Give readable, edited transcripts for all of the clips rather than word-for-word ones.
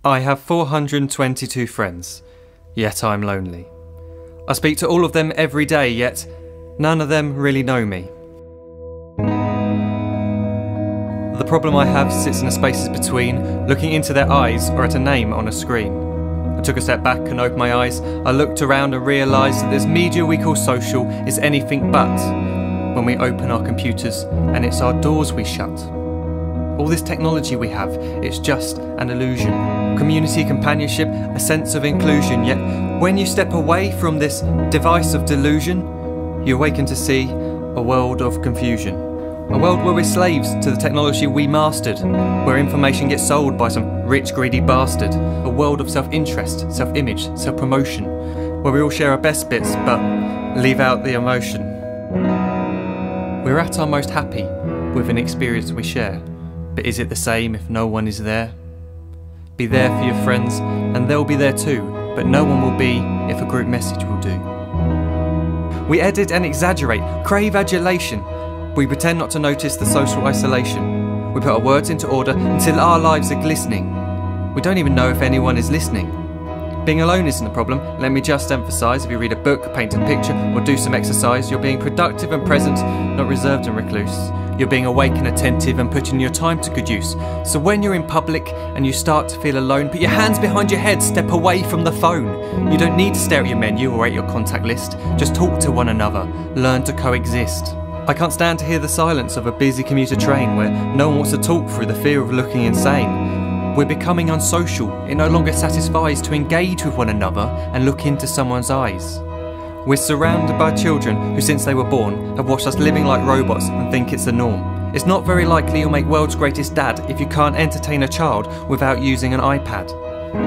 I have 422 friends, yet I'm lonely. I speak to all of them every day, yet none of them really know me. The problem I have sits in the spaces between looking into their eyes or at a name on a screen. I took a step back and opened my eyes. I looked around and realised that this media we call social is anything but when we open our computers and it's our doors we shut. All this technology we have, it's just an illusion. Community, companionship, a sense of inclusion. Yet when you step away from this device of delusion, you awaken to see a world of confusion. A world where we're slaves to the technology we mastered, where information gets sold by some rich, greedy bastard. A world of self-interest, self-image, self-promotion, where we all share our best bits but leave out the emotion. We're at our most happy with an experience we share. But is it the same if no one is there? Be there for your friends, and they'll be there too, but no one will be if a group message will do. We edit and exaggerate, crave adulation. We pretend not to notice the social isolation. We put our words into order until our lives are glistening. We don't even know if anyone is listening. Being alone isn't the problem. Let me just emphasise, if you read a book, paint a picture, or do some exercise, you're being productive and present, not reserved and recluse. You're being awake and attentive and putting your time to good use. So when you're in public and you start to feel alone, put your hands behind your head, step away from the phone. You don't need to stare at your menu or at your contact list. Just talk to one another, learn to coexist. I can't stand to hear the silence of a busy commuter train where no one wants to talk through the fear of looking insane. We're becoming unsocial. It no longer satisfies to engage with one another and look into someone's eyes. We're surrounded by children who, since they were born, have watched us living like robots and think it's the norm. It's not very likely you'll make world's greatest dad if you can't entertain a child without using an iPad.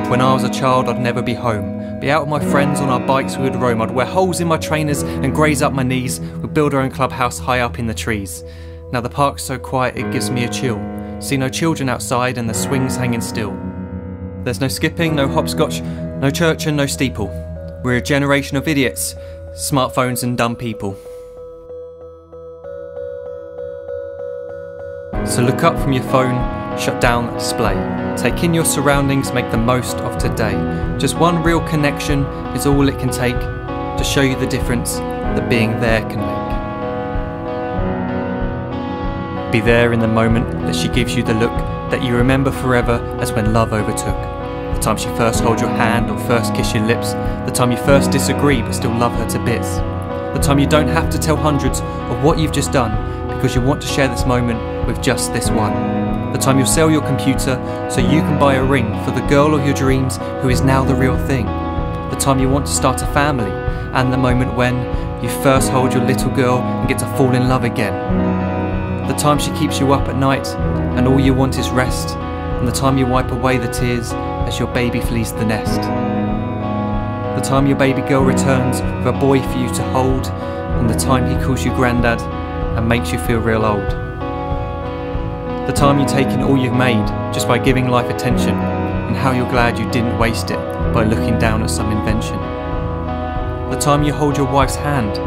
When I was a child, I'd never be home. Be out with my friends on our bikes, we would roam. I'd wear holes in my trainers and graze up my knees. We'd build our own clubhouse high up in the trees. Now the park's so quiet it gives me a chill. See no children outside and the swings hanging still. There's no skipping, no hopscotch, no church and no steeple. We're a generation of idiots, smartphones and dumb people. So look up from your phone, shut down the display. Take in your surroundings, make the most of today. Just one real connection is all it can take to show you the difference that being there can make. Be there in the moment that she gives you the look that you remember forever as when love overtook. The time she first holds your hand or first kiss your lips. The time you first disagree but still love her to bits. The time you don't have to tell hundreds of what you've just done because you want to share this moment with just this one. The time you'll sell your computer so you can buy a ring for the girl of your dreams who is now the real thing. The time you want to start a family, and the moment when you first hold your little girl and get to fall in love again. The time she keeps you up at night and all you want is rest, and the time you wipe away the tears as your baby flees the nest. The time your baby girl returns with a boy for you to hold, and the time he calls you granddad and makes you feel real old. The time you take in all you've made just by giving life attention, and how you're glad you didn't waste it by looking down at some invention. The time you hold your wife's hand,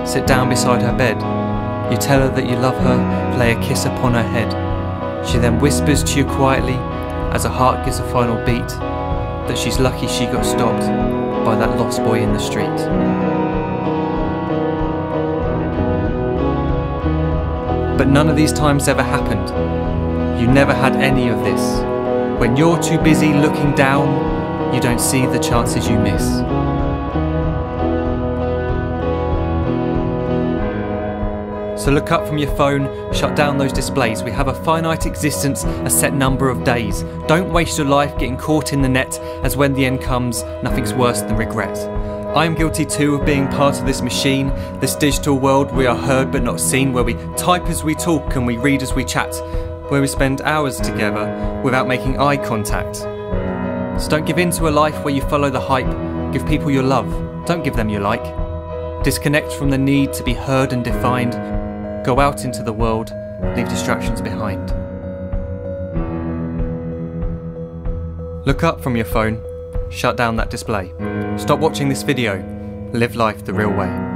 sit down beside her bed, you tell her that you love her, lay a kiss upon her head. She then whispers to you quietly, as her heart gives a final beat, that she's lucky she got stopped by that lost boy in the street. But none of these times ever happened. You never had any of this. When you're too busy looking down, you don't see the chances you miss. So look up from your phone, shut down those displays. We have a finite existence, a set number of days. Don't waste your life getting caught in the net, as when the end comes, nothing's worse than regret. I am guilty too of being part of this machine, this digital world we are heard but not seen, where we type as we talk and we read as we chat, where we spend hours together without making eye contact. So don't give in to a life where you follow the hype. Give people your love, don't give them your like. Disconnect from the need to be heard and defined. Go out into the world, leave distractions behind. Look up from your phone, shut down that display. Stop watching this video, live life the real way.